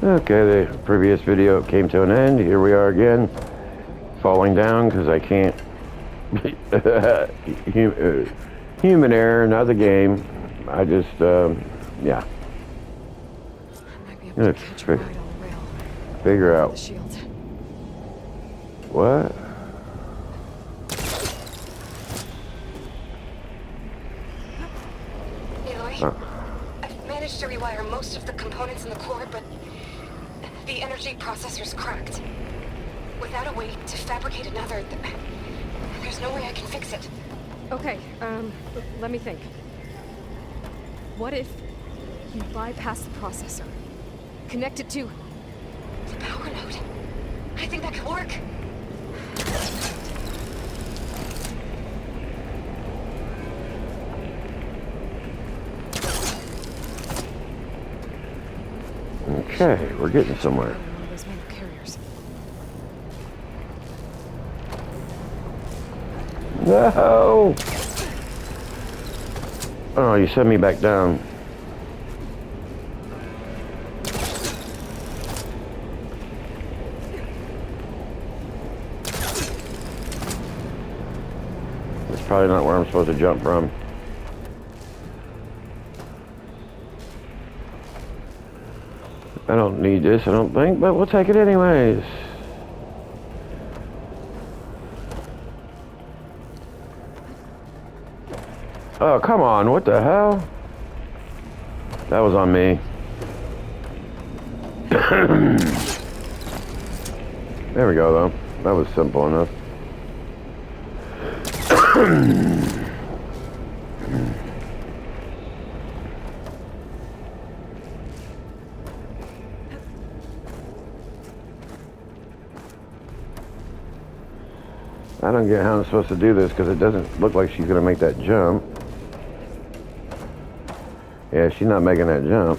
Okay, the previous video came to an end. Here we are again, falling down because I can't. Human error, not the game. I just, yeah. I might be able to catch a ride on the rail. Figure out. The shields. What? Aloy, I've managed to rewire most of the components in the core, but the energy processor's cracked. Without a way to fabricate another, there's no way I can fix it. Okay, let me think. What if you bypass the processor? Connect it to The power node. I think that could work. Okay, we're getting somewhere. one of those mail carriers. No! Oh, you sent me back down. That's probably not where I'm supposed to jump from. I don't need this, I don't think, but we'll take it anyways. Oh, come on, what the hell? That was on me. There we go, though. That was simple enough. I don't get how I'm supposed to do this because it doesn't look like she's going to make that jump. Yeah, she's not making that jump.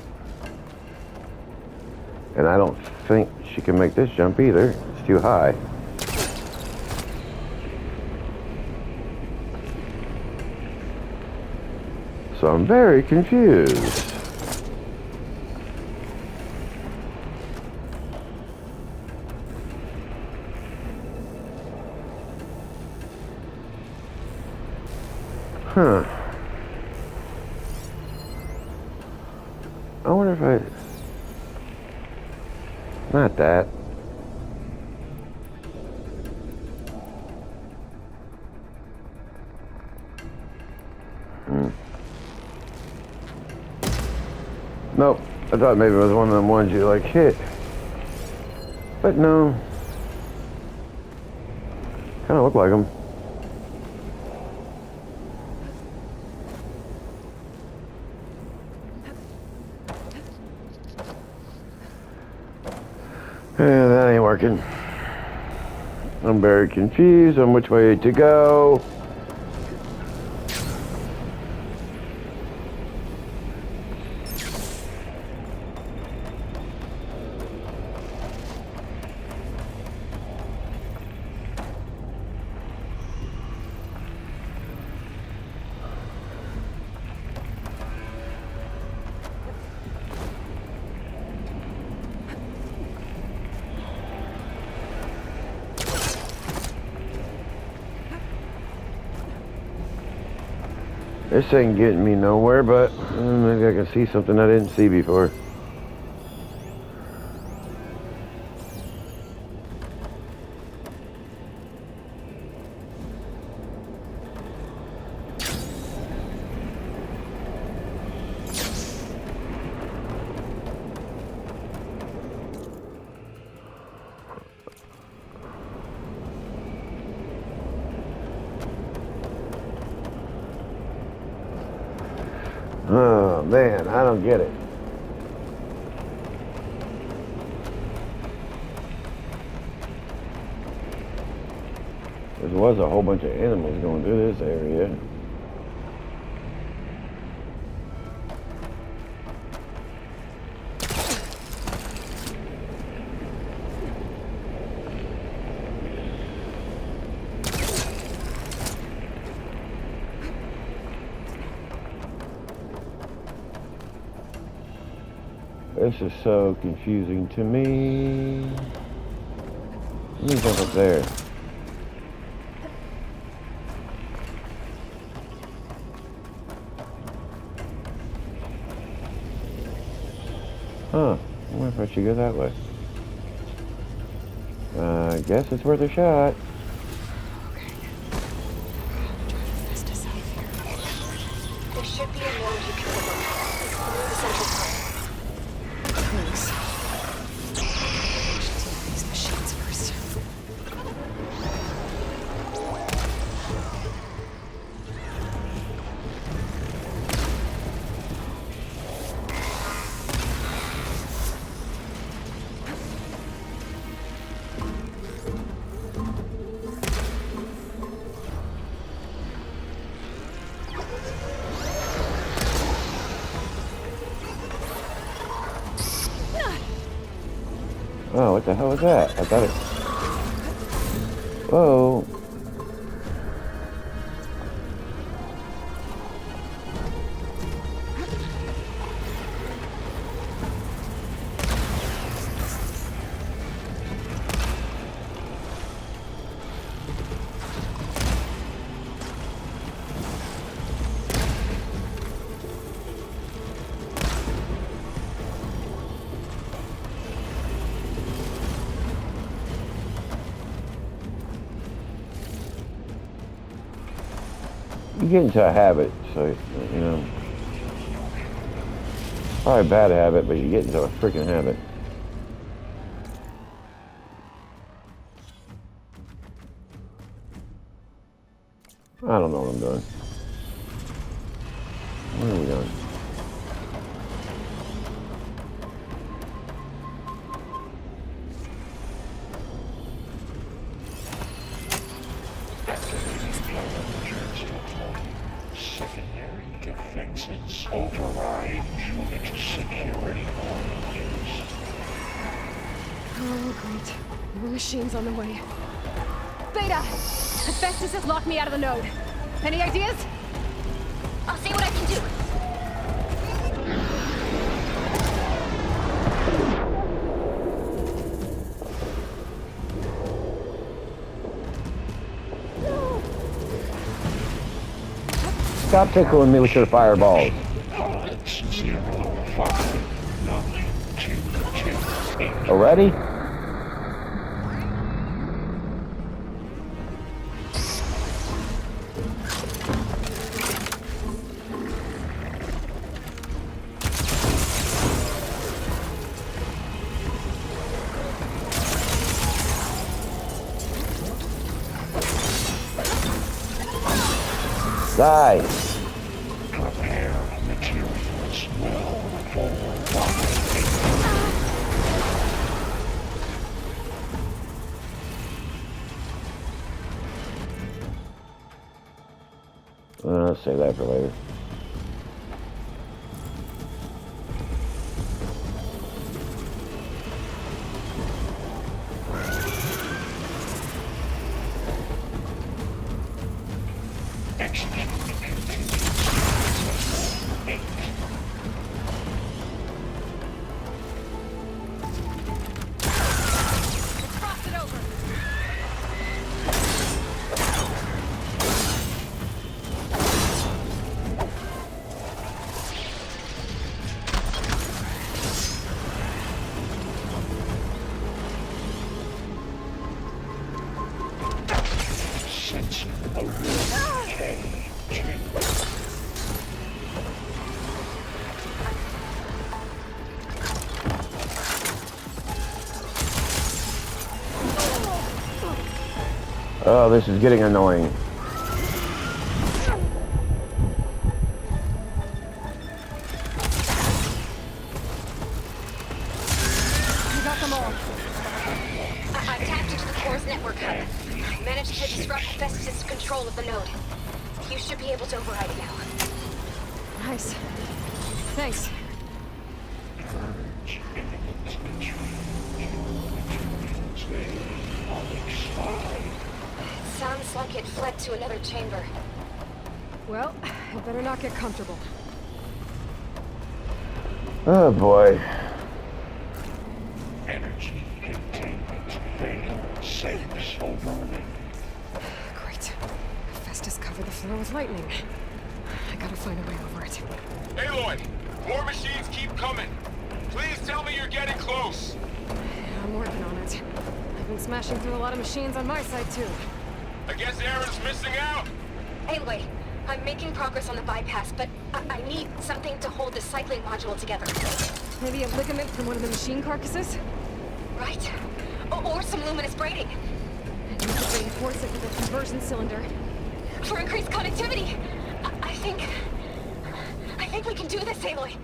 And I don't think she can make this jump either. It's too high. So I'm very confused. Huh. I wonder if not that. Nope. I thought maybe it was one of them ones you like hit. But no. Kind of look like them. Yeah, that ain't working. I'm very confused on which way to go. This ain't getting me nowhere, but maybe I can see something I didn't see before. Oh man, I don't get it. There was a whole bunch of animals going through this area. This is so confusing to me. Let me jump up there. Huh. I wonder if I should go that way. I guess it's worth a shot. There should be a node you can look at. It's through the central part. Thanks. Take these machines first. Oh, what the hell was that? I thought it... Whoa. You get into a habit, so, you know. Probably a bad habit, but you get into a freaking habit. I don't know what I'm doing. What are we doing? Secondary defenses override unit security orders. Oh, great. More machines on the way. Beta! Hephaestus has locked me out of the node. Any ideas? I'll see what I can do. Stop tickling me with your fireballs. Pellets 05922. Already? Die. Prepare materials well for fire. Let's save that for later. Cross it over! Sensing a real K2. Oh, this is getting annoying. You got them all. I tapped into the core's network hub. Managed to disrupt Hephaestus' control of the node. You should be able to override it now. Nice. Thanks. Purge imminent materials. They unexpired. Sounds like it fled to another chamber. Well, I better not get comfortable. Oh boy. lightning. I gotta find a way over it. Aloy, more machines keep coming. Please tell me you're getting close. Yeah, I'm working on it. I've been smashing through a lot of machines on my side, too. I guess Aaron's missing out. Anyway, I'm making progress on the bypass, but I need something to hold the cycling module together. Maybe a ligament from one of the machine carcasses? Right? Or some luminous braiding. And you could reinforce it with a conversion cylinder. For increased connectivity. I think we can do this, Aloy.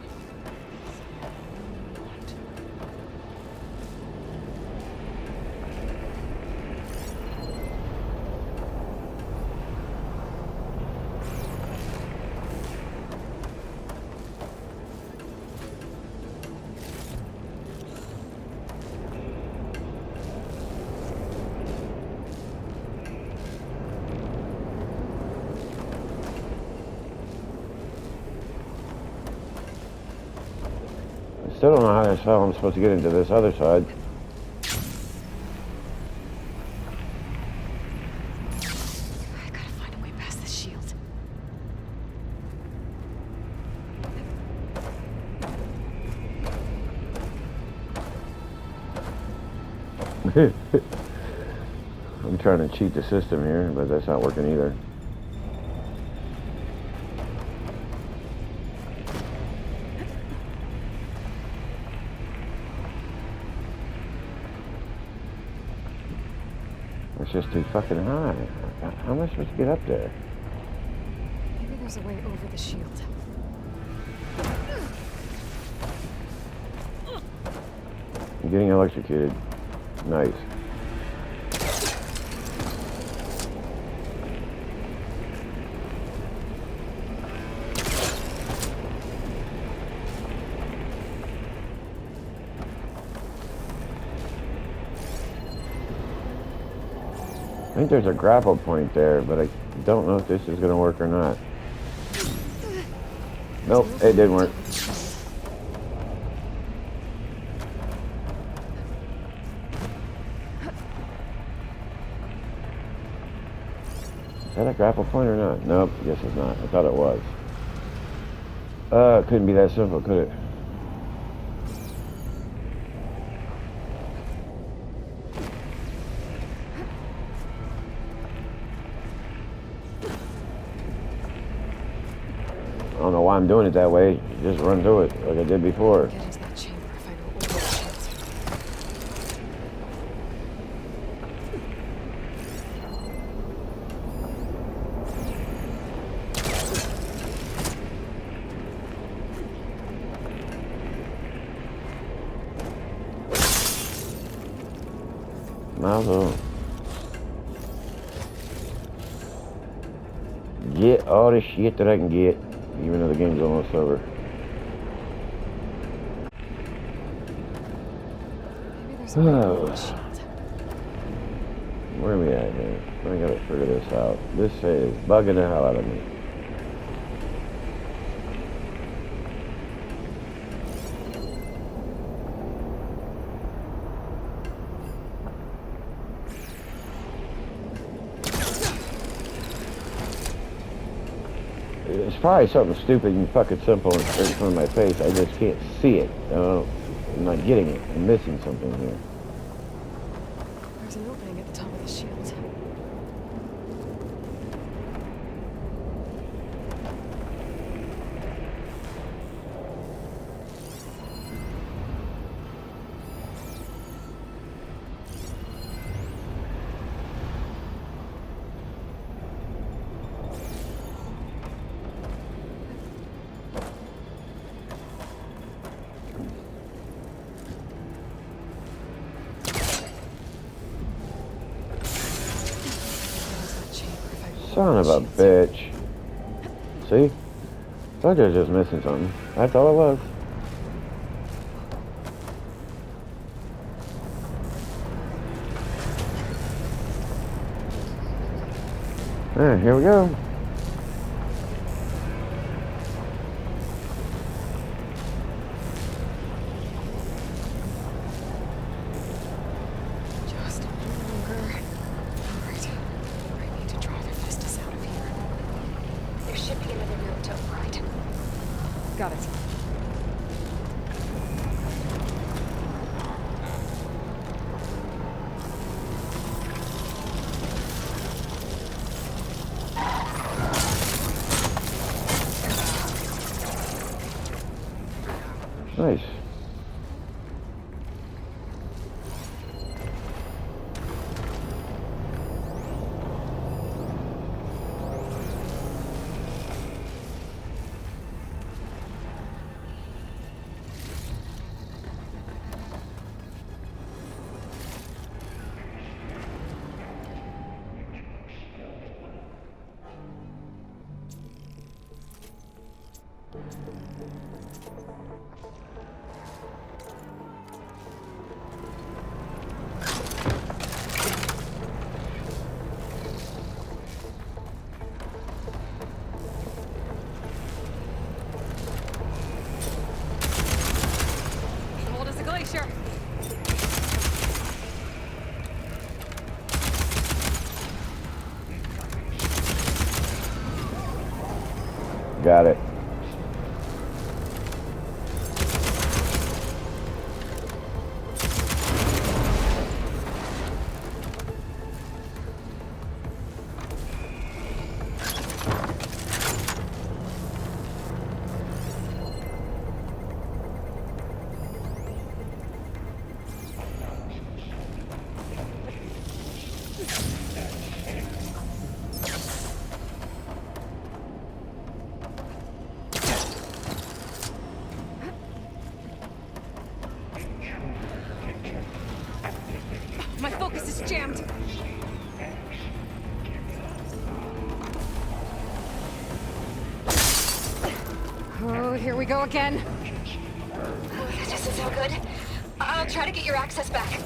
Still don't know how the hell I'm supposed to get into this other side. I gotta find a way past this shield. I'm trying to cheat the system here, but that's not working either. It's just too fucking high. How am I supposed to get up there? Maybe there's a way over the shield. I'm getting electrocuted. Nice. I think there's a grapple point there, but I don't know if this is going to work or not. Nope, it didn't work. Is that a grapple point or not? Nope, guess it's not. I thought it was. It couldn't be that simple, could it? I don't know why I'm doing it that way. Just run through it like I did before. Get into that chamber if I go over the shield. Might as well get all the shit that I can get, even though the game's almost over. Maybe there's a way over the shield. Where are we at here? I gotta figure this out. This is bugging the hell out of me. It's probably something stupid and fucking simple and straight in front of my face. I just can't see it. I'm not getting it. I'm missing something here. There's an opening at the top of the shield. Son of a bitch. See? I thought I was just missing something. That's all it was. Alright, here we go. Just a little longer. Alright. I need to try to fist us out of here. Sure. Got it. My focus is jammed. Oh, here we go again. That doesn't sound good. I'll try to get your access back.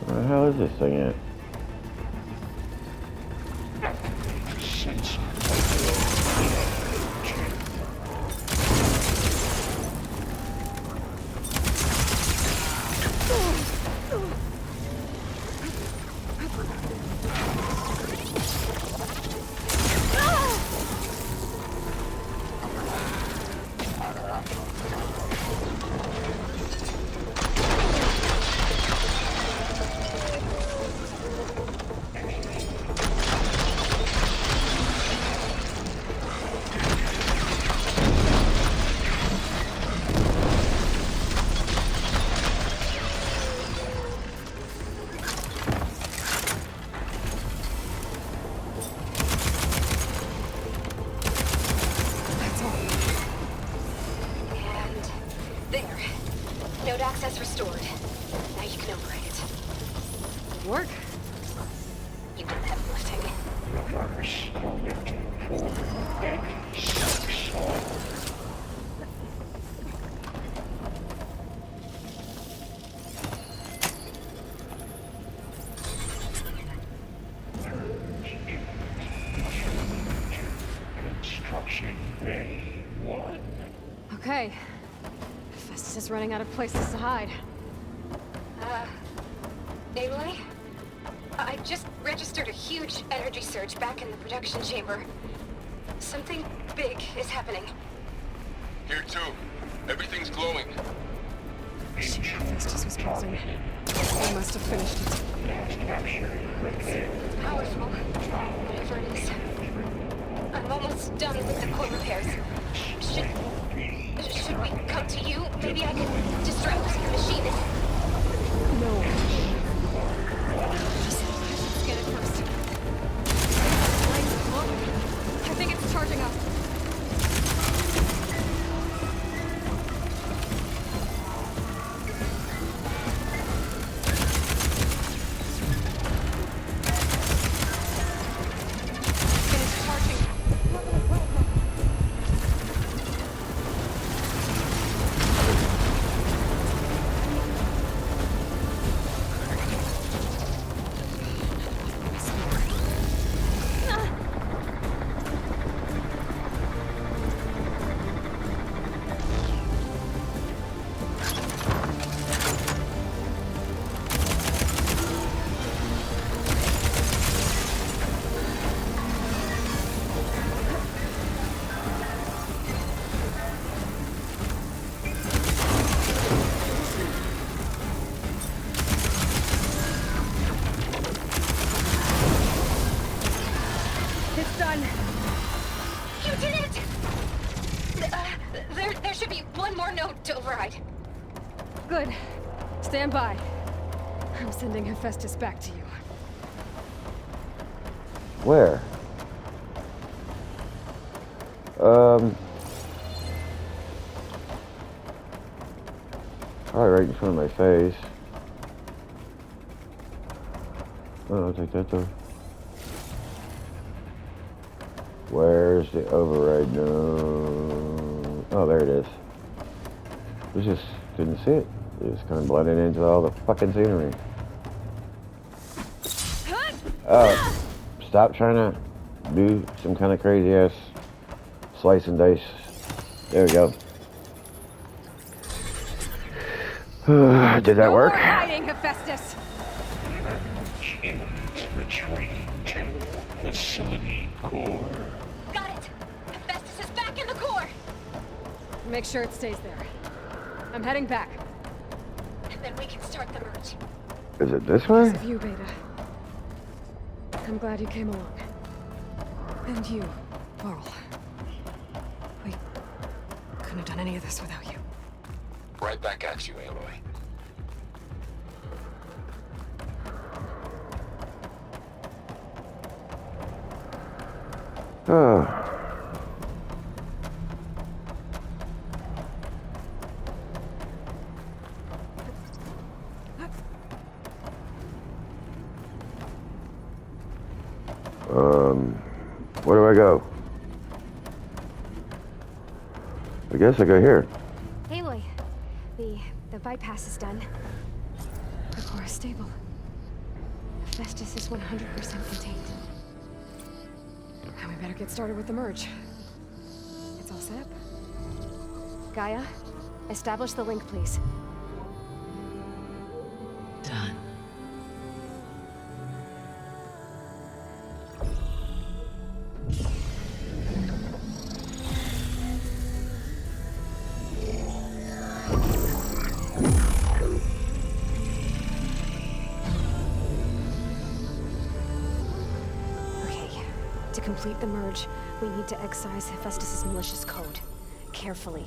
Where the hell is this thing at? Sense And there. Node access restored. Now you can override it. Good work. You did the heavy lifting. reverse collecting for X6 all. Construction Bay 1. Okay. Festus is running out of places to hide. Aloy? I just registered a huge energy surge back in the production chamber. Something big is happening. Here too. Everything's glowing. Festus was pausing. I must have finished it. Powerful. Whatever it is. I'm almost done with the core repairs. Should we come to you? Maybe I can distract your machinist. No. Just get it first. Lights glowing. I think it's charging up. It's charging. It's done. You did it! There should be one more node to override. Good. Stand by. I'm sending Hephaestus back to you. Where? Probably right in front of my face. Oh, I'll take that though. Where's the override? No. Oh, there it is. I just didn't see it. Just kind of blending into all the fucking scenery. Oh, stop trying to do some kind of crazy ass slice and dice. There we go. Did that work? No more hiding, Hephaestus. Humans retreating to facility core. Got it! Hephaestus is back in the core! Make sure it stays there. I'm heading back. And then we can start the merge. Is it this way? Because of you, Beta. I'm glad you came along. And you, Varl. We couldn't have done any of this without you. Right back at you, Aloy. Oh. Where do I go? I guess I go here. Aloy, the bypass is done. The core is stable. Hephaestus is 100% contained. Now we better get started with the merge. It's all set up. Gaia, establish the link, please. Done. To complete the merge, we need to excise Hephaestus' malicious code. Carefully.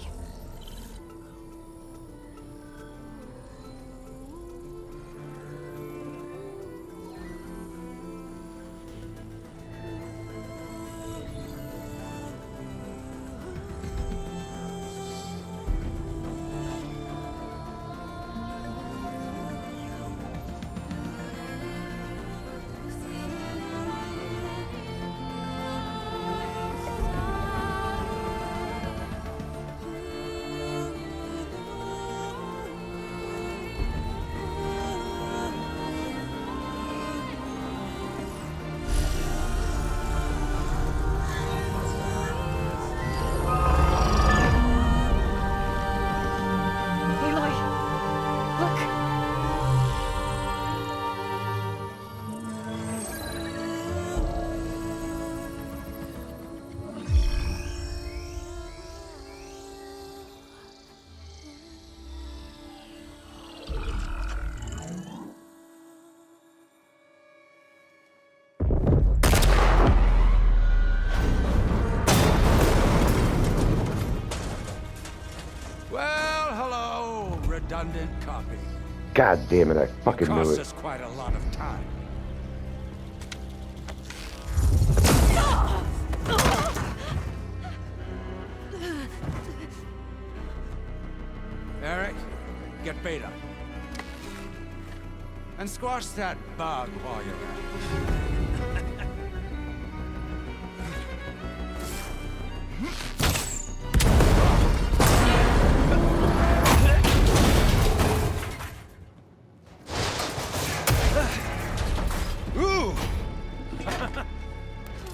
Redundant copy. God damn it, I fucking knew Cost it. us quite a lot of time. Eric, get Beta. And squash that bug while you're at it.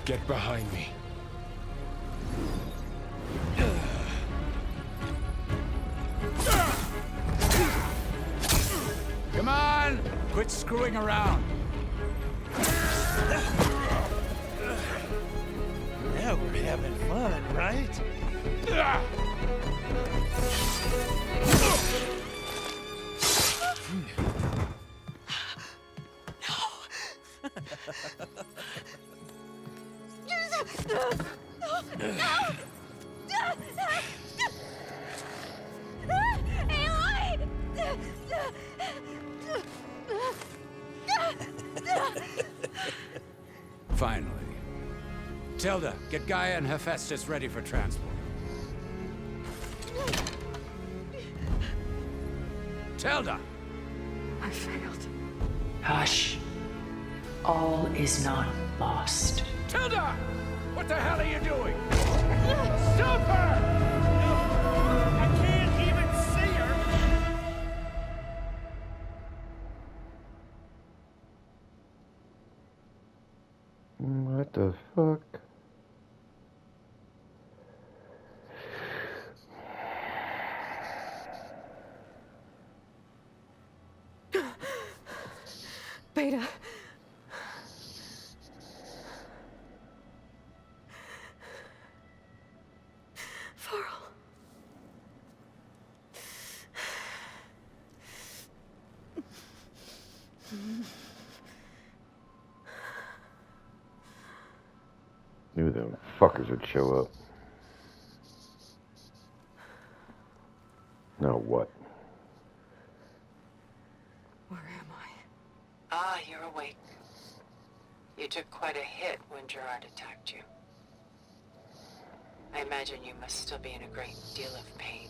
Get behind me. Come on! Quit screwing around. Now we're having fun, right? Finally. Tilda, get Gaia and Hephaestus ready for transport. Tilda! I failed. Hush. All is not lost. Tilda! What the hell are you doing? Stop her! I can't even see her! the fuck? Beta. Varl. Knew them fuckers would show up. Now what? Where am I? Ah, you're awake. You took quite a hit when Gerard attacked you. I imagine you must still be in a great deal of pain.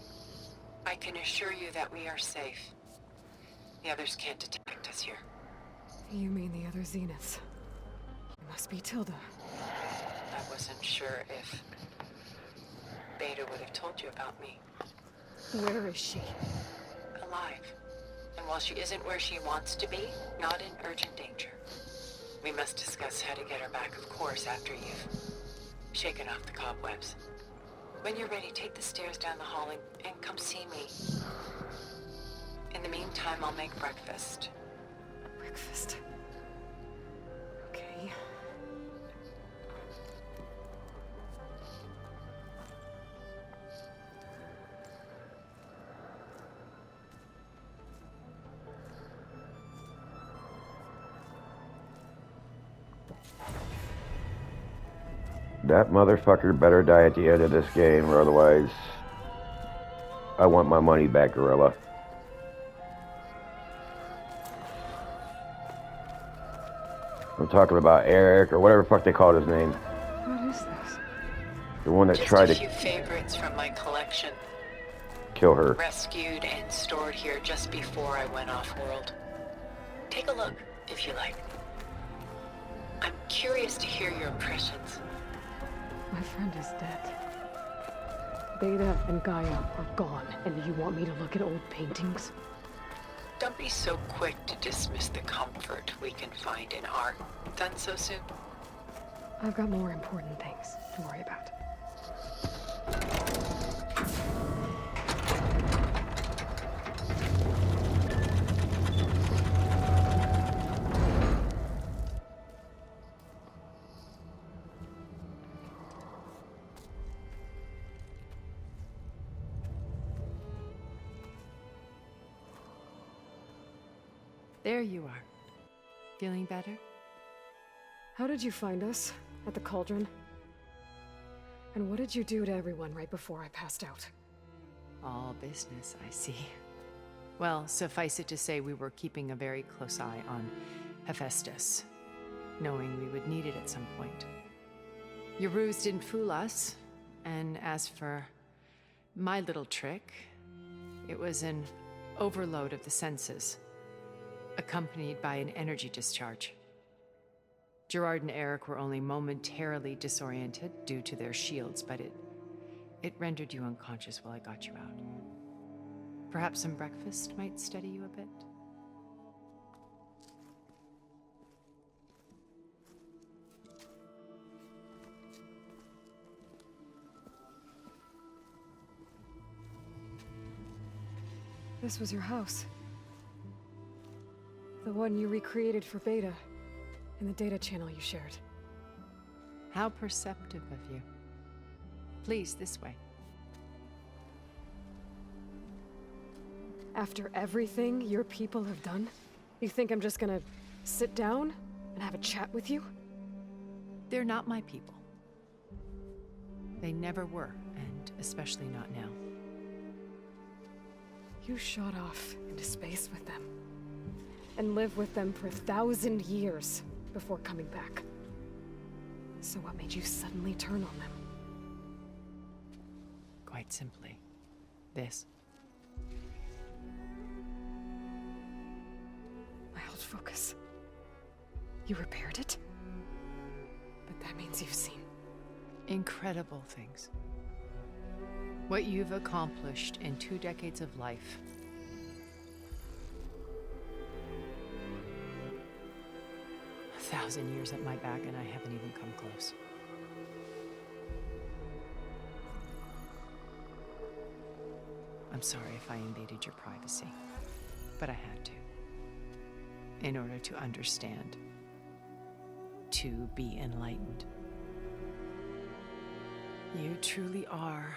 I can assure you that we are safe. The others can't detect us here. You mean the other Zeniths? It must be Tilda. I wasn't sure if Beta would have told you about me. Where is she? Alive. And while she isn't where she wants to be, not in urgent danger. We must discuss how to get her back, of course, after you've shaken off the cobwebs. When you're ready, take the stairs down the hall and come see me. In the meantime, I'll make breakfast. Breakfast. Okay. That motherfucker better die at the end of this game, or otherwise I want my money back, Gorilla. I'm talking about Eric, or whatever the fuck they called his name. What is this? The one that Just tried a to few favorites from my collection. kill her. Rescued and stored here just before I went off-world. Take a look, if you like. I'm curious to hear your impressions. My friend is dead. Beta and Gaia are gone, and you want me to look at old paintings? Don't be so quick to dismiss the comfort we can find in art. Done so soon? I've got more important things to worry about. There you are. Feeling better? How did you find us? At the cauldron? And what did you do to everyone right before I passed out? All business, I see. Well, suffice it to say we were keeping a very close eye on Hephaestus, knowing we would need it at some point. Your ruse didn't fool us, and as for my little trick, it was an overload of the senses, accompanied by an energy discharge. Gerard and Eric were only momentarily disoriented due to their shields, but it rendered you unconscious while I got you out. Perhaps some breakfast might steady you a bit? This was your house. The one you recreated for Beta, in the data channel you shared. How perceptive of you. Please, this way. After everything your people have done, you think I'm just gonna sit down and have a chat with you? They're not my people. They never were, and especially not now. You shot off into space with them, and lived with them for 1,000 years before coming back. So what made you suddenly turn on them? Quite simply, this. My old focus. You repaired it? But that means you've seen Incredible things. What you've accomplished in 2 decades of life. 1,000 years at my back and I haven't even come close. I'm sorry if I invaded your privacy, but I had to. In order to understand, to be enlightened. You truly are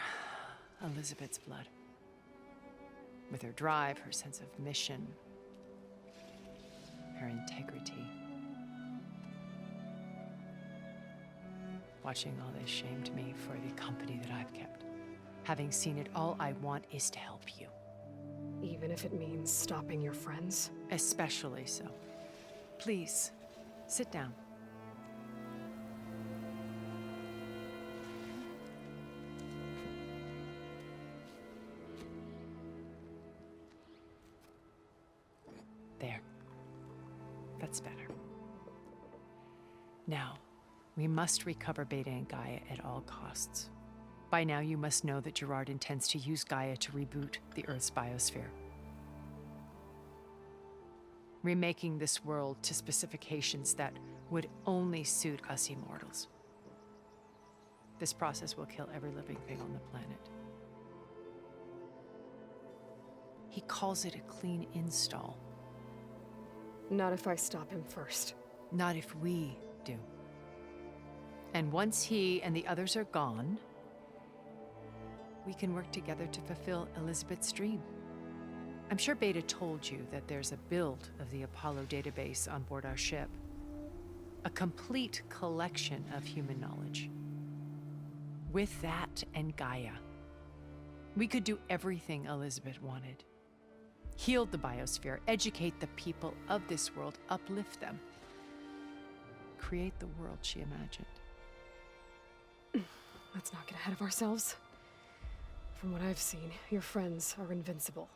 Elizabeth's blood. With her drive, her sense of mission, her integrity. Watching all this shamed me for the company that I've kept. Having seen it, all I want is to help you. Even if it means stopping your friends? Especially so. Please, sit down. There. That's better. Now, we must recover Beta and Gaia at all costs. By now, you must know that Gerard intends to use Gaia to reboot the Earth's biosphere. Remaking this world to specifications that would only suit us immortals. This process will kill every living thing on the planet. He calls it a clean install. Not if I stop him first. Not if we do. And once he and the others are gone, we can work together to fulfill Elizabeth's dream. I'm sure Beta told you that there's a build of the Apollo database on board our ship. A complete collection of human knowledge. With that and Gaia, we could do everything Elizabeth wanted. Heal the biosphere, educate the people of this world, uplift them. Create the world she imagined. Let's not get ahead of ourselves. From what I've seen, your friends are invincible.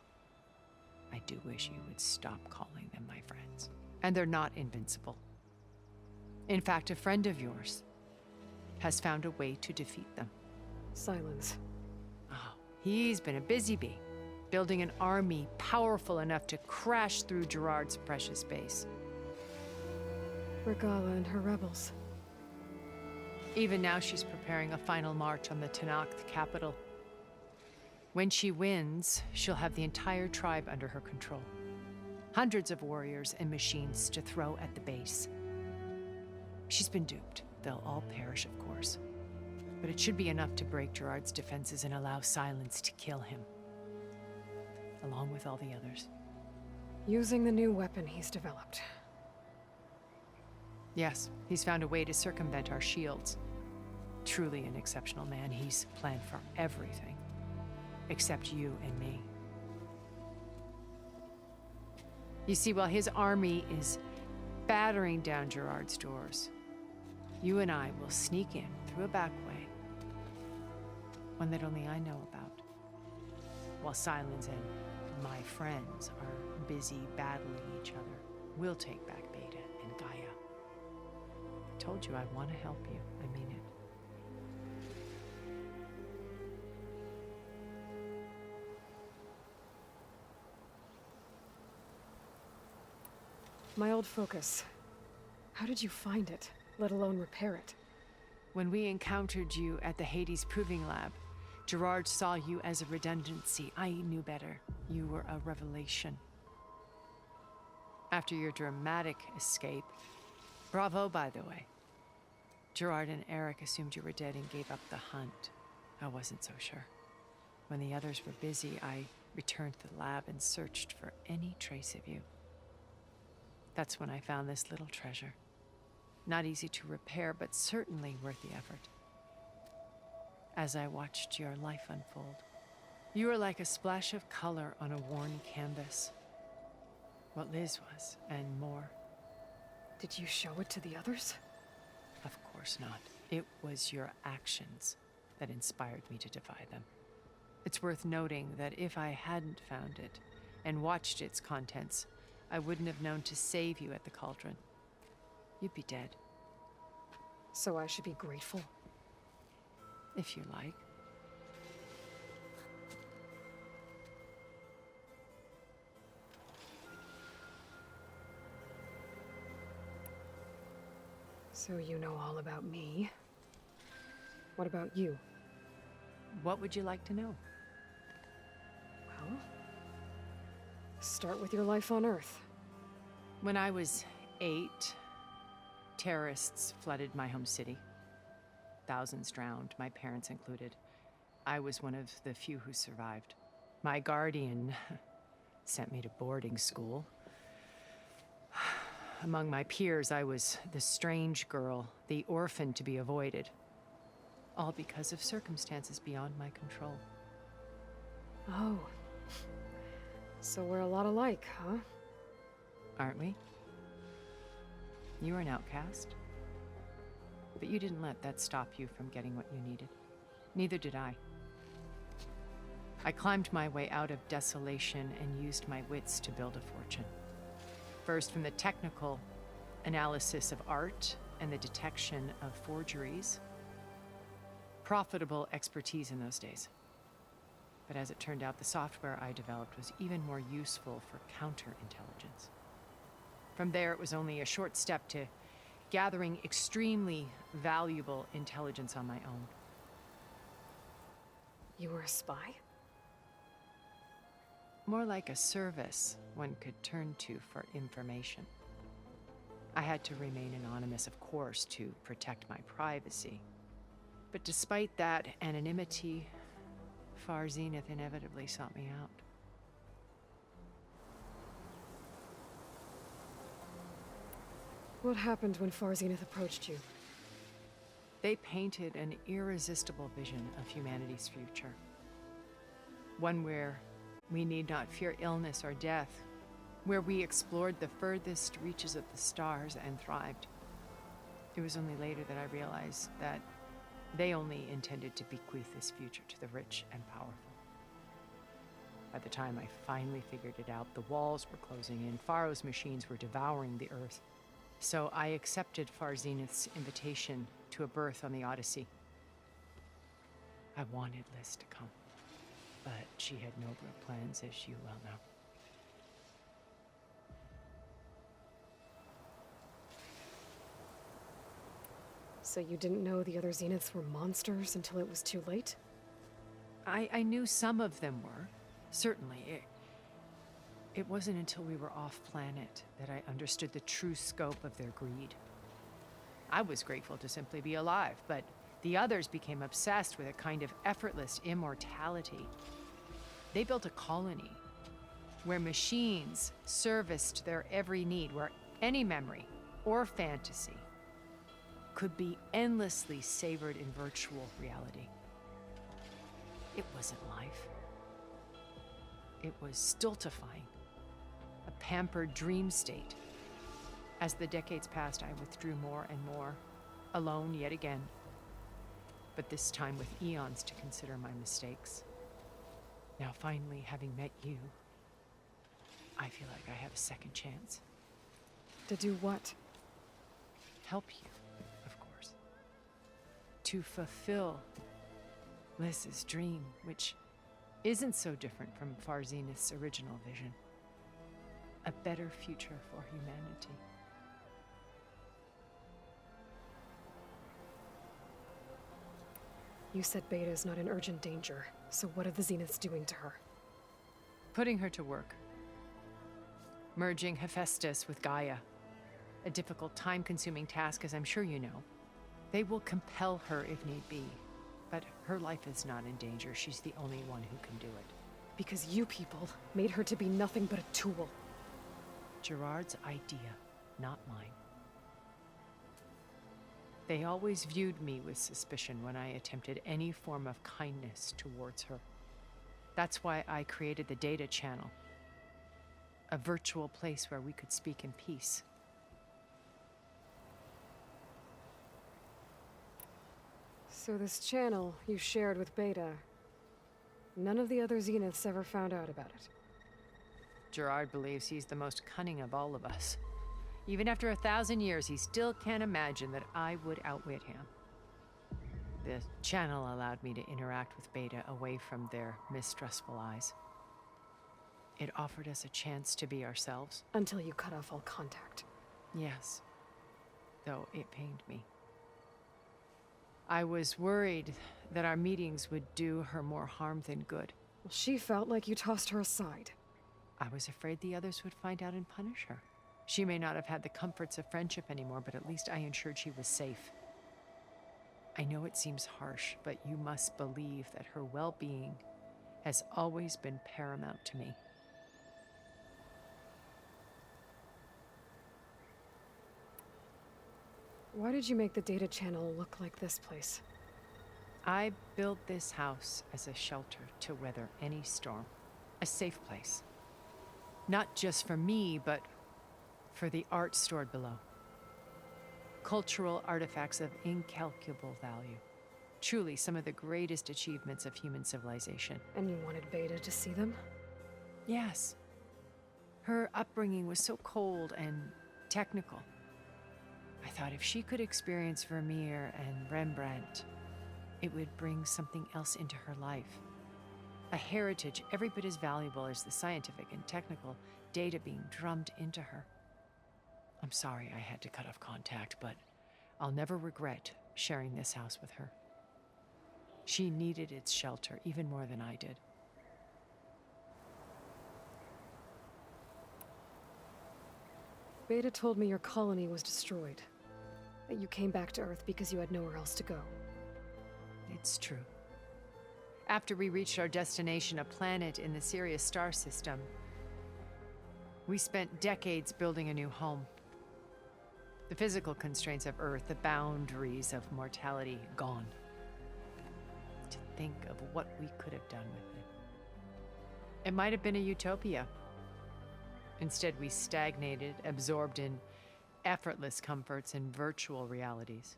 I do wish you would stop calling them my friends. And they're not invincible. In fact, a friend of yours has found a way to defeat them. Silence. Oh, he's been a busy bee, building an army powerful enough to crash through Gerard's precious base. Regala and her rebels. Even now, she's preparing a final march on the Tenakth capital. When she wins, she'll have the entire tribe under her control. Hundreds of warriors and machines to throw at the base. She's been duped. They'll all perish, of course. But it should be enough to break Gerard's defenses and allow Silence to kill him. Along with all the others. Using the new weapon he's developed. Yes, he's found a way to circumvent our shields. Truly an exceptional man. He's planned for everything. Except you and me. You see, while his army is battering down Gerard's doors, you and I will sneak in through a back way. One that only I know about. While Silence and my friends are busy battling each other, we'll take back Beta and Gaia. I told you I want to help you. I mean it. My old focus. How did you find it, let alone repair it? When we encountered you at the Hades Proving Lab, Gerard saw you as a redundancy. I knew better. You were a revelation. After your dramatic escape, bravo, by the way. Gerard and Eric assumed you were dead and gave up the hunt. I wasn't so sure. When the others were busy, I returned to the lab and searched for any trace of you. That's when I found this little treasure. Not easy to repair, but certainly worth the effort. As I watched your life unfold, you were like a splash of color on a worn canvas. What Liz was, and more. Did you show it to the others? Of course not. It was your actions that inspired me to defy them. It's worth noting that if I hadn't found it and watched its contents, I wouldn't have known to save you at the cauldron. You'd be dead. So I should be grateful? If you like. So you know all about me. What about you? What would you like to know? Well, start with your life on Earth. When I was 8, terrorists flooded my home city. Thousands drowned, my parents included. I was one of the few who survived. My guardian sent me to boarding school. Among my peers, I was the strange girl, the orphan to be avoided. All because of circumstances beyond my control. Oh. So we're a lot alike, huh? Aren't we? You were an outcast. But you didn't let that stop you from getting what you needed. Neither did I. I climbed my way out of desolation and used my wits to build a fortune. First, from the technical analysis of art and the detection of forgeries. Profitable expertise in those days. But as it turned out, the software I developed was even more useful for counterintelligence. From there, it was only a short step to gathering extremely valuable intelligence on my own. You were a spy? More like a service one could turn to for information. I had to remain anonymous, of course, to protect my privacy. But despite that anonymity, Far Zenith inevitably sought me out. What happened when Far Zenith approached you? They painted an irresistible vision of humanity's future. One where we need not fear illness or death, where we explored the furthest reaches of the stars and thrived. It was only later that I realized that they only intended to bequeath this future to the rich and powerful. By the time I finally figured it out, the walls were closing in, Pharaoh's machines were devouring the Earth. So I accepted Far Zenith's invitation to a berth on the Odyssey. I wanted Liz to come, but she had nobler plans, as you well know. So you didn't know the other Zeniths were monsters until it was too late? I knew some of them were, certainly. It wasn't until we were off-planet that I understood the true scope of their greed. I was grateful to simply be alive, but the others became obsessed with a kind of effortless immortality. They built a colony where machines serviced their every need, where any memory or fantasy could be endlessly savored in virtual reality. It wasn't life. It was stultifying, a pampered dream state. As the decades passed, I withdrew more and more, alone yet again, but this time with eons to consider my mistakes. Now finally, having met you, I feel like I have a second chance. To do what? Help you, of course. To fulfill Liz's dream, which isn't so different from Far Zenith's original vision. A better future for humanity. You said Beta is not in urgent danger, so what are the Zeniths doing to her? Putting her to work. Merging Hephaestus with Gaia. A difficult, time-consuming task, as I'm sure you know. They will compel her if need be. But her life is not in danger. She's the only one who can do it. Because you people made her to be nothing but a tool. Gerard's idea, not mine. They always viewed me with suspicion when I attempted any form of kindness towards her. That's why I created the data channel. A virtual place where we could speak in peace. So this channel you shared with Beta, none of the other Zeniths ever found out about it. Gerard believes he's the most cunning of all of us. Even after 1,000 years, he still can't imagine that I would outwit him. The channel allowed me to interact with Beta away from their mistrustful eyes. It offered us a chance to be ourselves. Until you cut off all contact. Yes. though it pained me. I was worried that our meetings would do her more harm than good. Well, she felt like you tossed her aside. I was afraid the others would find out and punish her. She may not have had the comforts of friendship anymore, but at least I ensured she was safe. I know it seems harsh, but you must believe that her well-being has always been paramount to me. Why did you make the data channel look like this place? I built this house as a shelter to weather any storm. A safe place. Not just for me, but for the art stored below. Cultural artifacts of incalculable value. Truly some of the greatest achievements of human civilization. And you wanted Beta to see them? Yes. Her upbringing was so cold and technical. I thought if she could experience Vermeer and Rembrandt, it would bring something else into her life. A heritage every bit as valuable as the scientific and technical data being drummed into her. I'm sorry I had to cut off contact, but I'll never regret sharing this house with her. She needed its shelter even more than I did. Beta told me your colony was destroyed. That you came back to Earth because you had nowhere else to go. It's true. After we reached our destination, a planet in the Sirius star system, we spent decades building a new home. The physical constraints of Earth, the boundaries of mortality, gone. To think of what we could have done with it. It might have been a utopia. Instead, we stagnated, absorbed in effortless comforts and virtual realities.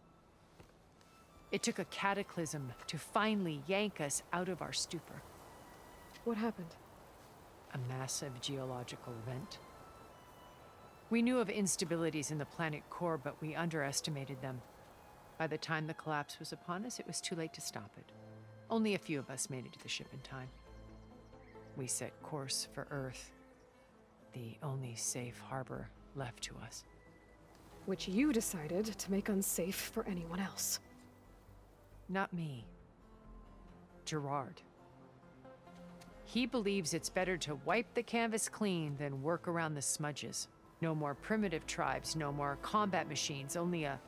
It took a cataclysm to finally yank us out of our stupor. What happened? A massive geological event. We knew of instabilities in the planet core, but we underestimated them. By the time the collapse was upon us, it was too late to stop it. Only a few of us made it to the ship in time. We set course for Earth, the only safe harbor left to us. Which you decided to make unsafe for anyone else. Not me. Gerard. He believes it's better to wipe the canvas clean than work around the smudges. No more primitive tribes, no more combat machines, only a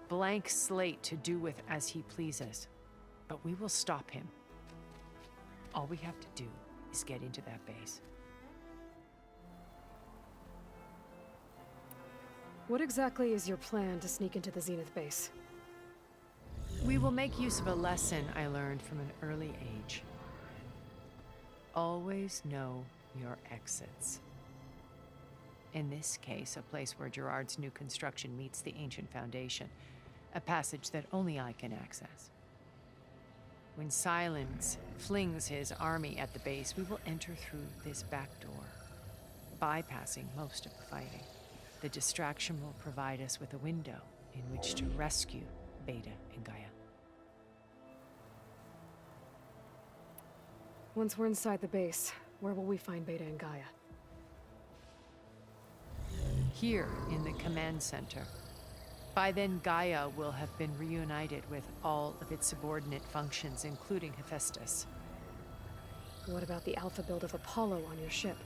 blank slate to do with as he pleases. But we will stop him. All we have to do is get into that base. What exactly is your plan to sneak into the Zenith base? We will make use of a lesson I learned from an early age. Always know your exits. In this case, a place where Gerard's new construction meets the ancient foundation, a passage that only I can access. When Silence flings his army at the base, we will enter through this back door, bypassing most of the fighting. The distraction will provide us with a window in which to rescue Beta and Gaia. Once we're inside the base, where will we find Beta and Gaia? Here in the command center. By then, Gaia will have been reunited with all of its subordinate functions, including Hephaestus. What about the alpha build of Apollo on your ship?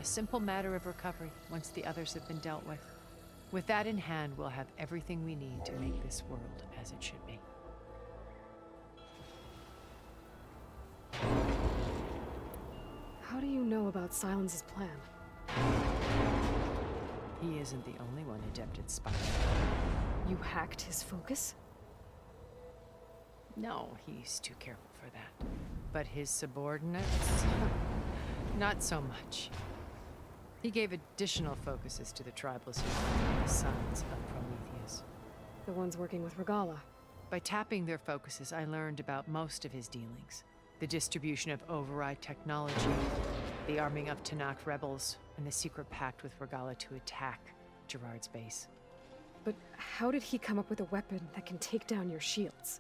A simple matter of recovery once the others have been dealt with. With that in hand, we'll have everything we need to make this world as it should be. How do you know about Silence's plan? He isn't the only one adept at spying. You hacked his focus? No, he's too careful for that. But his subordinates? Not so much. He gave additional focuses to the tribals who are the sons of Prometheus. The ones working with Regala. By tapping their focuses, I learned about most of his dealings. The distribution of override technology, the arming of Tanakh rebels, and the secret pact with Regala to attack Gerard's base. But how did he come up with a weapon that can take down your shields?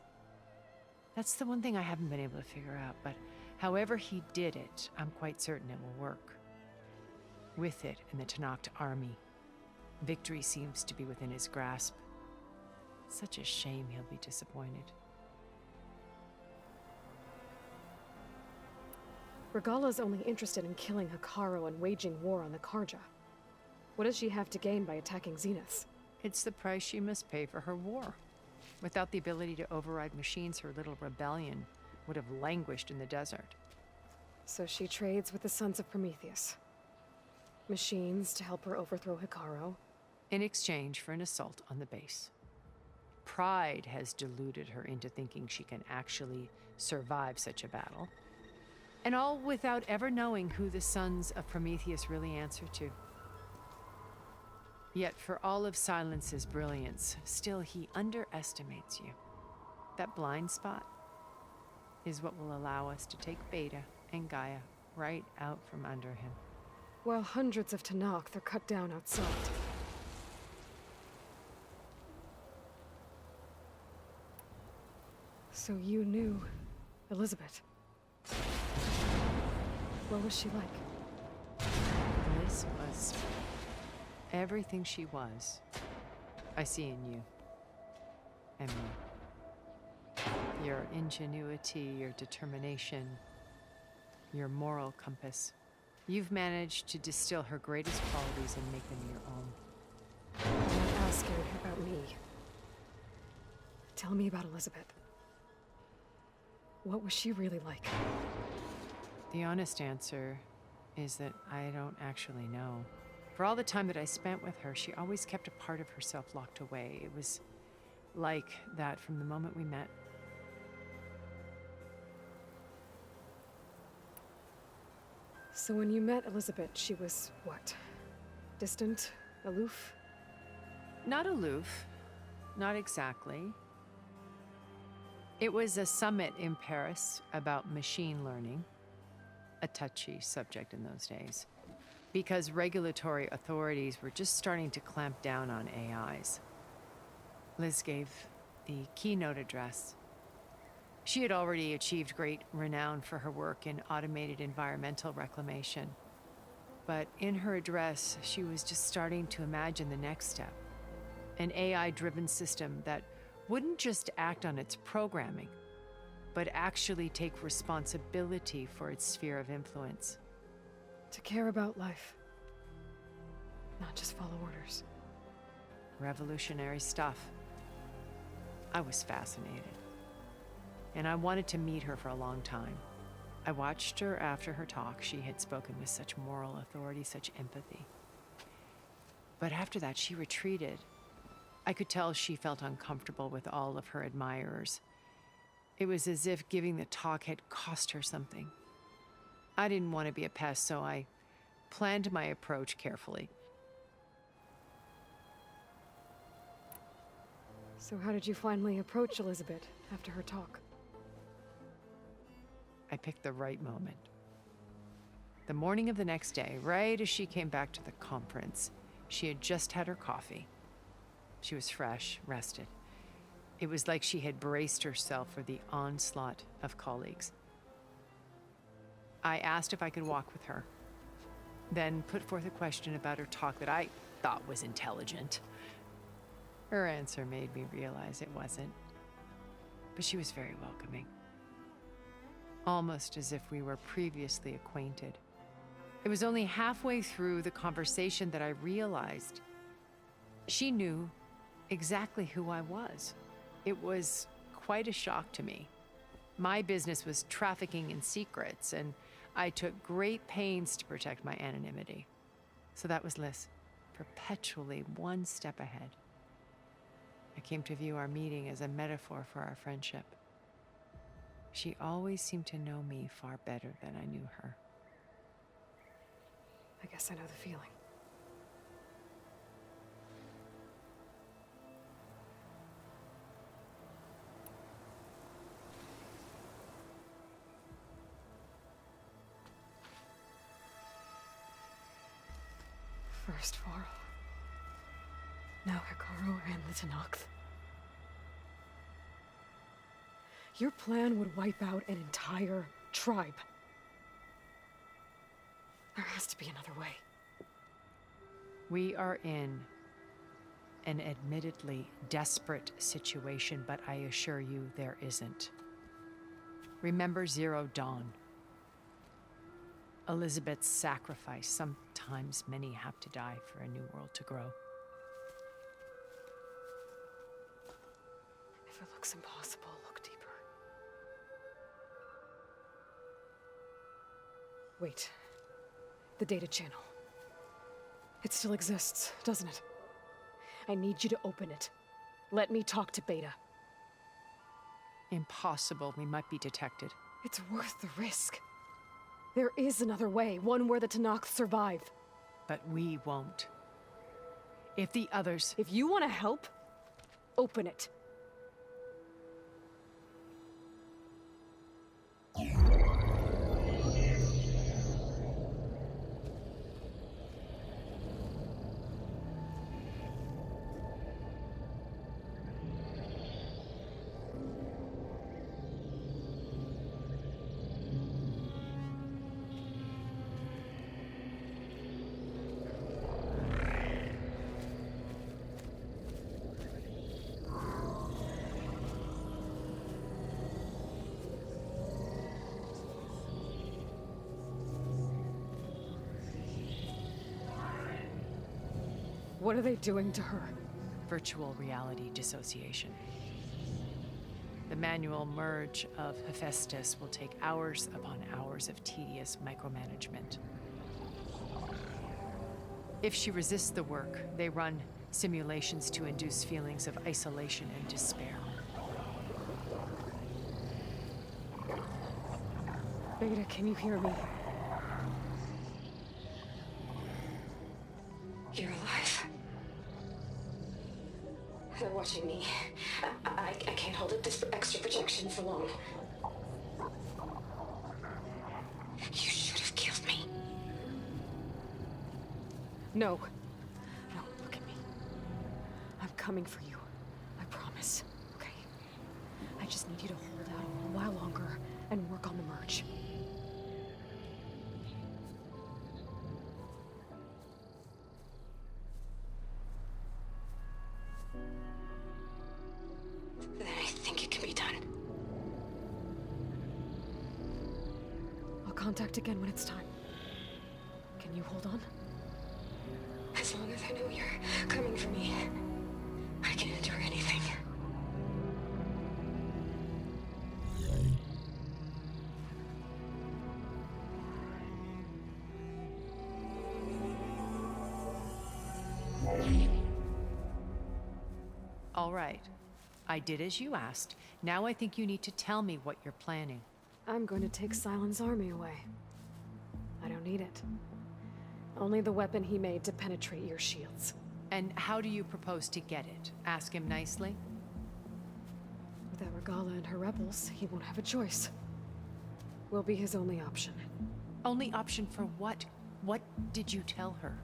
That's the one thing I haven't been able to figure out, but however he did it, I'm quite certain it will work. With it and the Tanakh army, victory seems to be within his grasp, Such a shame he'll be disappointed. Regala's only interested in killing Hikaru and waging war on the Karja. What does she have to gain by attacking Zenith? It's the price she must pay for her war. Without the ability to override machines, her little rebellion would have languished in the desert. So she trades with the Sons of Prometheus. Machines to help her overthrow Hikaru. In exchange for an assault on the base. Pride has deluded her into thinking she can actually survive such a battle. And all without ever knowing who the Sons of Prometheus really answer to. Yet for all of Silence's brilliance, still he underestimates you. That blind spot is what will allow us to take Beta and Gaia right out from under him. While hundreds of Tenakth are cut down outside. So you knew Elizabeth. What was she like? Liz was everything she was. I see in you. And me. Your ingenuity, your determination, your moral compass. You've managed to distill her greatest qualities and make them your own. I'm not asking about me. Tell me about Elizabeth. What was she really like? The honest answer is that I don't actually know. For all the time that I spent with her, she always kept a part of herself locked away. It was like that from the moment we met. So when you met Elizabeth, she was what? Distant? Aloof? Not aloof. Not exactly. It was a summit in Paris about machine learning. A touchy subject in those days. Because regulatory authorities were just starting to clamp down on AIs. Liz gave the keynote address. She had already achieved great renown for her work in automated environmental reclamation. But in her address, she was just starting to imagine the next step. An AI-driven system that wouldn't just act on its programming, but actually take responsibility for its sphere of influence. To care about life. Not just follow orders. Revolutionary stuff. I was fascinated. And I wanted to meet her for a long time. I watched her after her talk. She had spoken with such moral authority, such empathy. But after that, she retreated. I could tell she felt uncomfortable with all of her admirers. It was as if giving the talk had cost her something. I didn't want to be a pest, so I planned my approach carefully. So how did you finally approach Elizabeth after her talk? I picked the right moment. The morning of the next day, right as she came back to the conference, she had just had her coffee. She was fresh, rested. It was like she had braced herself for the onslaught of colleagues. I asked if I could walk with her, then put forth a question about her talk that I thought was intelligent. Her answer made me realize it wasn't, but she was very welcoming. Almost as if we were previously acquainted. It was only halfway through the conversation that I realized she knew exactly who I was. It was quite a shock to me. My business was trafficking in secrets, and I took great pains to protect my anonymity. So that was Liz, perpetually one step ahead. I came to view our meeting as a metaphor for our friendship. She always seemed to know me far better than I knew her. I guess I know the feeling. First Varl. Now Hikaru and the Tenakth. Your plan would wipe out an entire tribe. There has to be another way. We are in an admittedly desperate situation, but I assure you there isn't. Remember Zero Dawn. Elizabeth's sacrifice. Sometimes many have to die for a new world to grow. If it looks impossible, look deeper. Wait. The data channel. It still exists, doesn't it? I need you to open it. Let me talk to Beta. Impossible. We might be detected. It's worth the risk. There is another way, one where the Tenakth survive. But we won't. If the others... If you want to help, open it. What are they doing to her? Virtual reality dissociation. The manual merge of Hephaestus will take hours upon hours of tedious micromanagement. If she resists the work, they run simulations to induce feelings of isolation and despair. Beta, can you hear me? You're alive. They're watching me. I can't hold up this extra projection for long. You should have killed me. No. No, look at me. I'm coming for you. I promise. Okay? I just need you to hold out a little while longer and work on the merge. Then I think it can be done. I'll contact again when it's time. Can you hold on? As long as I know you're coming for me, I can endure anything. All right. I did as you asked. Now I think you need to tell me what you're planning. I'm going to take Silent's army away. I don't need it. Only the weapon he made to penetrate your shields. And how do you propose to get it? Ask him nicely? Without Regala and her rebels, he won't have a choice. We'll be his only option. Only option for what? What did you tell her?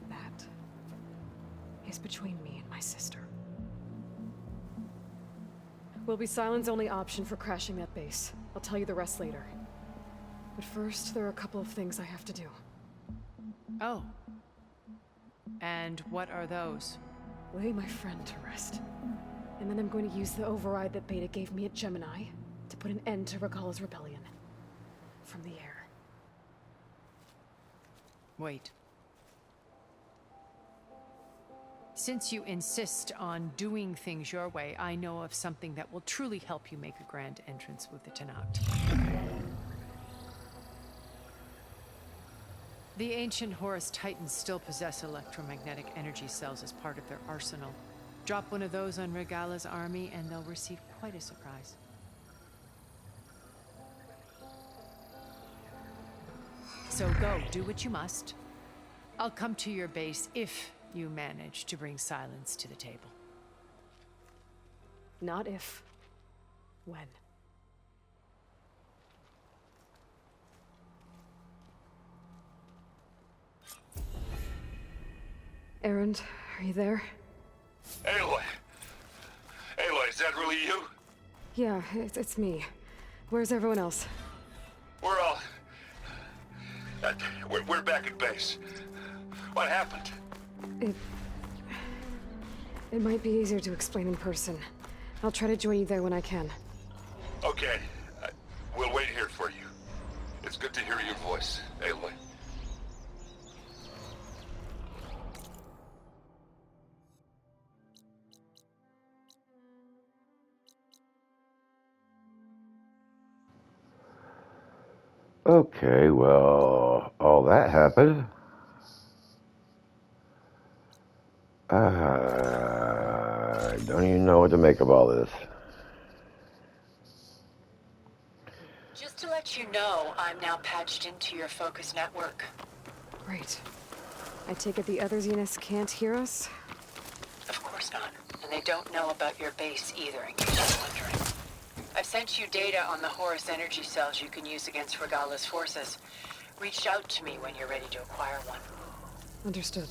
That is between me and my sister. Will be Silent's only option for crashing that base. I'll tell you the rest later. But first, there are a couple of things I have to do. Oh. And what are those? Lay my friend to rest. And then I'm going to use the override that Beta gave me at Gemini to put an end to Regala's rebellion. From the air. Wait. Since you insist on doing things your way, I know of something that will truly help you make a grand entrance with the Tenakth. The ancient Horus Titans still possess electromagnetic energy cells as part of their arsenal. Drop one of those on Regala's army and they'll receive quite a surprise. So go, do what you must. I'll come to your base if you manage to bring Silence to the table. Not if. When. Erend, are you there? Aloy! Aloy, is that really you? Yeah, it's me. Where's everyone else? We're all... we're back at base. What happened? It might be easier to explain in person. I'll try to join you there when I can. Okay. We'll wait here for you. It's good to hear your voice, Aloy. Okay, well, all that happened. I don't even know what to make of all this. Just to let you know, I'm now patched into your focus network. Great. I take it the other Zeniths can't hear us? Of course not. And they don't know about your base either, in case you're wondering. I've sent you data on the Horus energy cells you can use against Regala's forces. Reach out to me when you're ready to acquire one. Understood.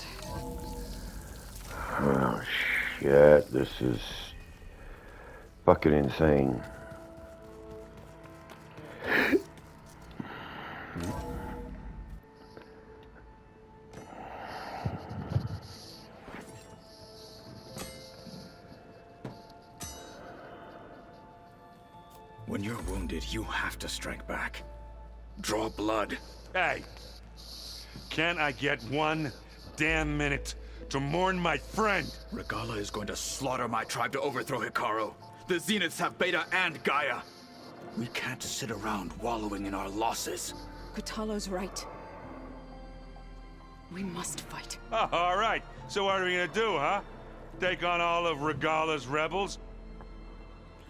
Oh, shit. This is fucking insane. When you're wounded, you have to strike back. Draw blood. Hey! Can't I get one damn minute to mourn my friend? Regala is going to slaughter my tribe to overthrow Hikaru. The Zeniths have Beta and Gaia. We can't sit around wallowing in our losses. Kutalo's right. We must fight. Oh, all right. So what are we gonna do, huh? Take on all of Regala's rebels?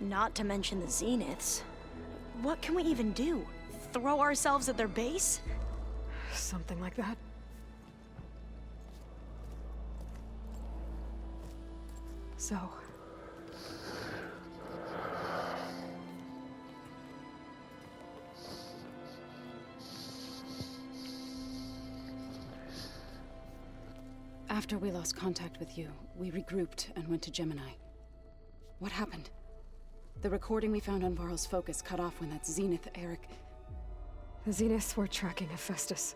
Not to mention the Zeniths. What can we even do? Throw ourselves at their base? Something like that. So... After we lost contact with you, we regrouped and went to Gemini. What happened? The recording we found on Varl's focus cut off when that Zenith Eric... The Zeniths were tracking Hephaestus.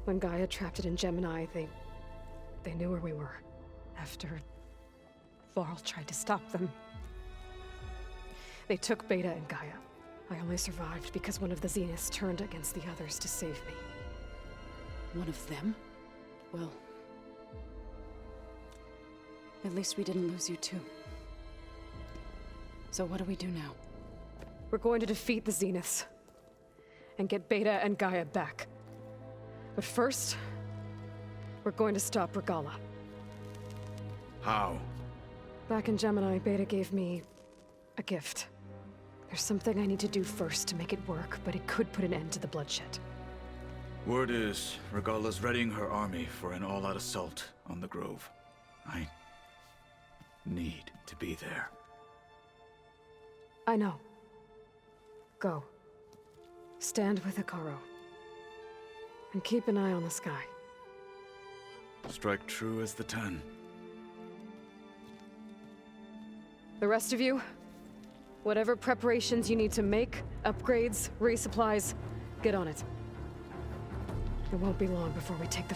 When Gaia trapped it in Gemini, they knew where we were. After Varl tried to stop them. They took Beta and Gaia. I only survived because one of the Zeniths turned against the others to save me. One of them? Well... at least we didn't lose you too. So what do we do now? We're going to defeat the Zeniths. And get Beta and Gaia back. But first, we're going to stop Regala. How? Back in Gemini, Beta gave me a gift. There's something I need to do first to make it work, but it could put an end to the bloodshed. Word is, Regala's readying her army for an all-out assault on the Grove. I need to be there. I know. Go. Stand with Hikaru. And keep an eye on the sky. Strike true as the 10. The rest of you, whatever preparations you need to make, upgrades, resupplies, get on it. It won't be long before we take the